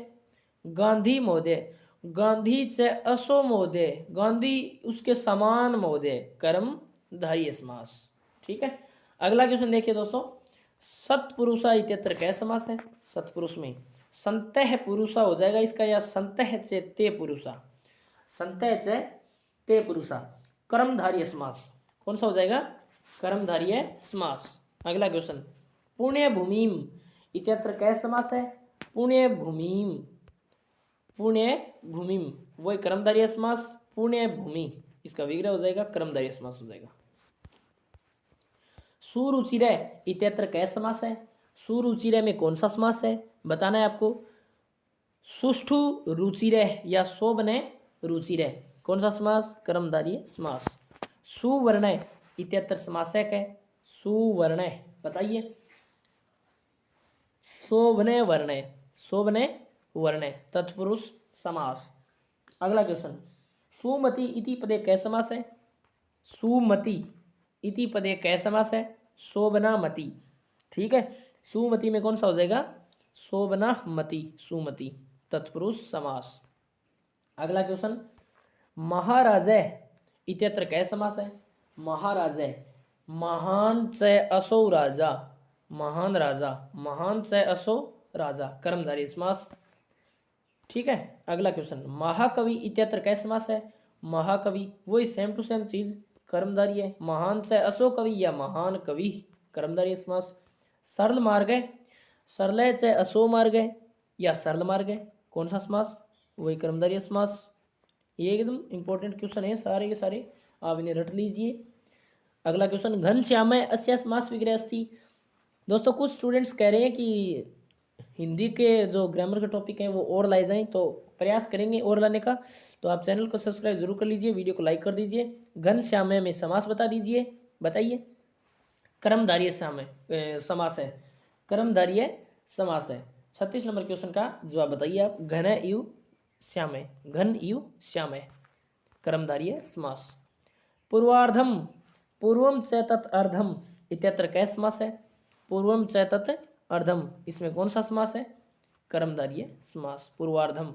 गांधी महोदय, गांधी च असो महोदय, गांधी उसके समान महोदय कर्मधारय समास। ठीक है। अगला क्वेश्चन देखिए दोस्तों। सत्पुरुषा इत्यत्र कै समास है? सत्पुरुष में संतः पुरुषा हो जाएगा इसका, या संतः च ते पुरुषा, संतः च ते पुरुषा कर्मधारय समास। कौन सा हो जाएगा? कर्मधारय समास। अगला क्वेश्चन। पुण्य भूमिम इत्यत्र कै समास है? पुण्य भूमिम, पुण्य भूमिम वही कर्मधारय समास। पुण्य भूमि इसका विग्रह हो जाएगा कर्मधारय समास हो जाएगा। सुरुचिरय इत्यत्र कै समास है? सुरुचिरय में कौन सा समास है बताना है आपको। सुष्ठु रुचिरय या शोभने रुचिरय, कौन सा समास? कर्मधारय समास। सुवर्णय इत्यत्र समासक है? सुवर्णय, बताइए। शोभने वर्णय, शोभने वर्णय तत्पुरुष समास। अगला क्वेश्चन। सुमति इति पदे कै समास है? सुमति इति पदे कै समास है? शोभनामति। ठीक है, सुमति में कौन सा हो जाएगा? शोभनामति, सुमति, तत्पुरुष समास। अगला क्वेश्चन, महाराजय इत्यत्र कै समास है? महाराजय, महान च असो राजा, महान राजा, महान च असो राजा, कर्मधारय समास। ठीक है, अगला क्वेश्चन, महाकवि इत्यत्र कै समास है? महाकवि, वही सेम टू सेम चीज, कर्मधारय है। महान से असो कवि या महान कवि, कर्मधारय समास। सरल मार्ग है, सरलय से असो मार्ग है या सरल मार्ग है, कौन सा समास? वही कर्मधारय समास। ये एकदम इंपॉर्टेंट क्वेश्चन है, सारे के सारे आप इन्हें रट लीजिए। अगला क्वेश्चन, घनश्यामय अस्य समास विग्रह अस्ति। दोस्तों कुछ स्टूडेंट्स कह रहे हैं कि हिंदी के जो ग्रामर के टॉपिक हैं वो और लाए जाएं, तो प्रयास करेंगे और लाने का। तो आप चैनल को सब्सक्राइब जरूर कर लीजिए, वीडियो को लाइक कर दीजिए। घनश्यामय में समास बता दीजिए, बताइए। कर्मधारय समास है, कर्मधारय समास है। 36 नंबर क्वेश्चन का जवाब बताइए आप। घन इव श्यामय, घन इव श्यामय, कर्मधारय समास। पूर्वार्धम, पूर्वम च तत् अर्धम इत्यत्र कै समास है? पूर्वम च तत् अर्धम, इसमें कौन सा समास है? कर्मधारय समास, पूर्वार्धम।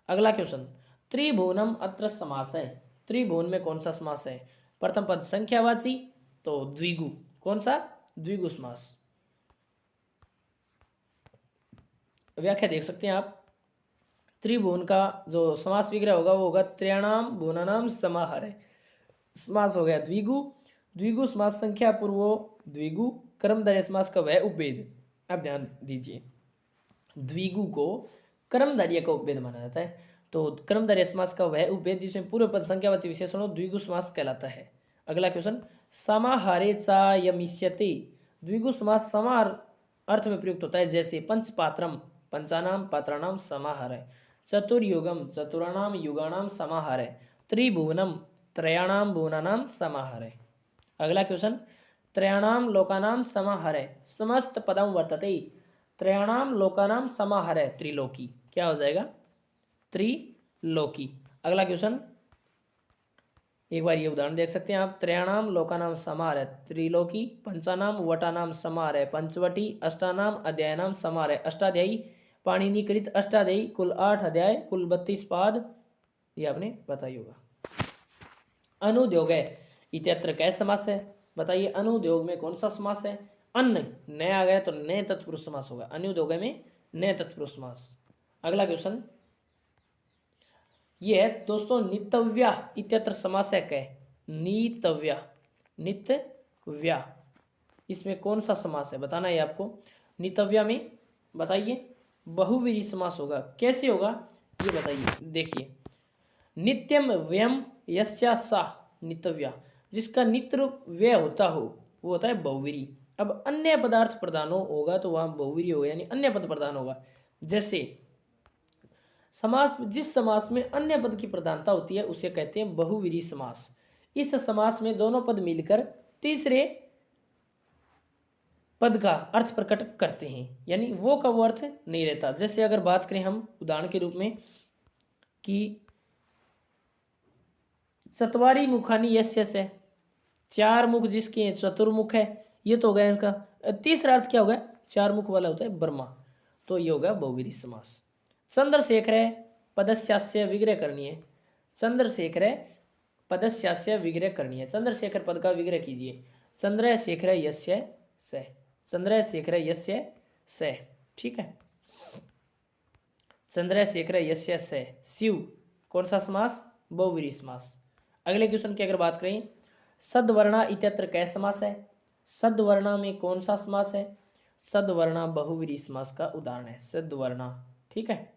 अगला क्वेश्चन, त्रिभुवनम अत्र समास है। त्रिभुवन में कौन सा समास है? प्रथम पद संख्यावाची, तो द्विगु, कौन सा? द्विगु समास। व्याख्या देख सकते हैं आप। त्रिभुवन का जो समास विग्रह होगा वो होगा त्रयाणाम भुवनानाम समाहार, समास हो गया द्विगु। द्विगु समास संख्या पूर्वो द्विगु, कर्मधारय समास का वह उपभेद। अब ध्यान दीजिए, द्विगु को कर्मधारय का उपभेद माना जाता है, तो कर्मधारय समास का वह उपभेद जिसमें पूर्व पद संख्यावाची विशेषण हो, द्विगु समास कहलाता है। अगला क्वेश्चन, समाहारे चायमिष्यते। द्विगु समास समाहार अर्थ में प्रयुक्त होता है, जैसे पंचपात्रम, पंचानाम पात्राणाम समाहार है। चतुर्युगम, चतुराणाम युगाणाम समाहार है। त्रिभुवनम, त्रयाणाम भुवनानाम समाहार है। अगला क्वेश्चन, त्रयाणाम लोकानाम समाहार है, समस्त पदम वर्तते। त्रयाणाम लोकानाम समाहार है, त्रिलोकी, क्या हो जाएगा? त्रिलोकी। अगला क्वेश्चन, एक बार ये उदाहरण देख सकते हैं आप। त्रयाणाम लोकानाम समाहार है, त्रिलोकी। पंचानाम वटानाम समाहार है, पंचवटी। अष्टानाम अध्यायनाम समाहार है, अष्टाध्यायी। पाणिनिकृत अष्टाध्यायी, कुल 8 अध्याय, कुल 32 पाद, ये आपने बताई होगा। अनुद्योग इत्यत्र कै समास है? बताइए, अनुद्योग में कौन सा समास है? अन्न, नया आ गया तो नए तत्पुरुष समास होगा, अनुद्योग में नए तत्पुरुष समास। अगला क्वेश्चन ये है दोस्तों, नितव्या इत्यत्र समास है कै? नीतव्या, नितव्या, इसमें कौन सा समास है बताना है आपको। नितव्या में बताइए, बहुव्रीहि समास होगा, कैसे होगा ये बताइए। देखिए, नित्यम व्यम यस्या सा नितव्या, जिसका नित्य व्यय होता हो वो होता है बहुव्रीहि। अब अन्य पदार्थ प्रधान होगा तो वहां बहुव्रीहि होगा, यानी अन्य पद प्रधान होगा। जैसे समास, जिस समास में अन्य पद की प्रधानता होती है उसे कहते हैं बहुव्रीहि समास। इस समास में दोनों पद मिलकर तीसरे पद का अर्थ प्रकट करते हैं, यानी वो का वो अर्थ नहीं रहता। जैसे अगर बात करें हम उदाहरण के रूप में कि चत्वारी मुखानी यस्य से, 4 मुख जिसके हैं, चतुर्मुख है, ये तो हो गया इनका। तीसरा अर्थ क्या होगा? 4 मुख वाला होता है ब्रह्मा, तो ये होगा बहुव्रीहि समास। चंद्रशेखर पदस्यास्य विग्रह करनी है, चंद्रशेखर पदस्यास्य विग्रह करनी है, चंद्रशेखर पद का विग्रह कीजिए। चंद्रशेखर यस्य से, चंद्रशेखर यस्य से, ठीक है। चंद्रशेखर यस्य से, शिव, कौन सा समास? बहुव्रीहि समास। अगले क्वेश्चन की अगर बात करें, सद्वर्णा इत्यत्र कै समास है? सद्वर्णा में कौन सा समास है? सद्वर्णा बहुव्रीहि समास का उदाहरण है, सद्वर्णा, ठीक है।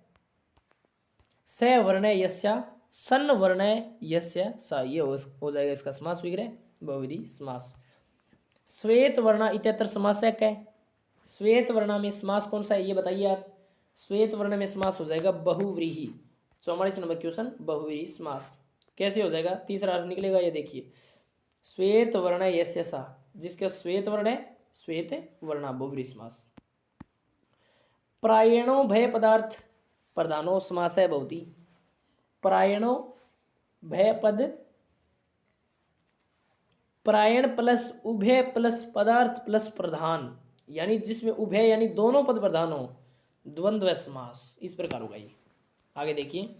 सवर्ण यस्या, सन वर्ण यस्य सा, ये हो जाएगा इसका समास विग्रह, बहुव्रीहि समास। श्वेत वर्णा इत्यत्र समास है कै? श्वेत वर्णा में समास कौन सा है ये बताइए आप। श्वेत वर्ण में समास हो जाएगा बहुव्रीहि। 44 नंबर क्वेश्चन, बहुव्रीहि समास कैसे हो जाएगा? तीसरा अर्थ निकलेगा, ये देखिए, श्वेत वर्ण यस्य सा, जिसका श्वेत वर्ण है, श्वेत वर्णा, बहुव्रीहि समास। प्रायणो भय पदार्थ प्रधानो समास है भवति। प्रायणो भय पद, प्रायण प्लस उभय प्लस पदार्थ प्लस प्रधान, यानी जिसमें उभय यानी दोनों पद प्रधान हो, द्वंद्व समास, इस प्रकार होगा ये। आगे देखिए,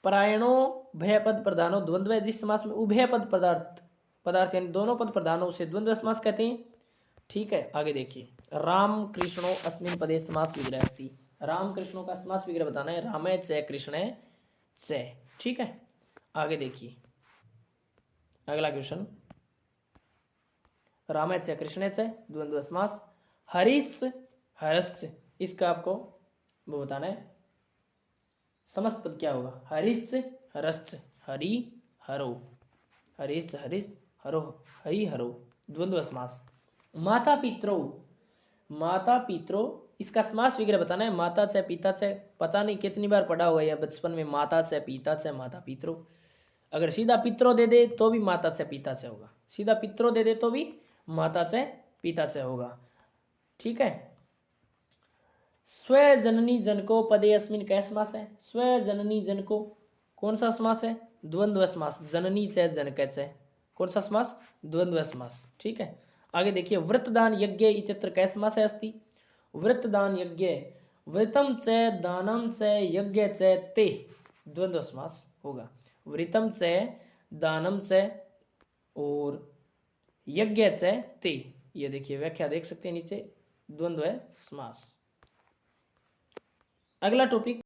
प्रायणो भय पद प्रधानो द्वंद्व, जिस समास में उभय पद पदार्थ यानी दोनों पद प्रधान हो उसे द्वंद्व समास कहते हैं। ठीक है, आगे देखिए, राम कृष्णो अस्मिन पदे समास विग्रह अस्ति, राम कृष्णों का समास विग्रह बताना है, रामे च कृष्णे च। ठीक है, आगे देखिए अगला क्वेश्चन, रामे च कृष्णे च द्वंद्व समास, हरिश्च हरश्च, इसका आपको वो बताना है समस्त पद क्या होगा, हरिश्च हरश्च, हरि हरो, हरिश्च हरिश्च हरो हरि हरो, द्वंद्व समास। माता पित्रो, माता पित्रो, इसका समास विग्रह बताना है, माता च पिता च, पता नहीं कितनी बार पढ़ा होगा यह बचपन में, माता च पिता च माता पित्रो। अगर सीधा पित्रो दे दे तो भी माता च पिता च होगा, सीधा पित्रो दे दे तो भी माता च पिता च होगा। ठीक है, स्व जननी जनको पदे अस्मिन क्या समास है, स्व जननी जनको कौन सा समास है, द्वंद्व समास, जननी च जनक च, कौन सा समास, द्वंद्व समास। ठीक है, आगे देखिए, व्रतदान यज्ञ इत्यत्र क्या समास है अस्ति, व्रतदान यज्ञ, व्रतम च दानम च यज्ञ च ते, द्वंद्व समास होगा, व्रतम च दानम च और यज्ञ च ते, ये देखिए व्याख्या देख सकते हैं नीचे, द्वंद्व समास। अगला टॉपिक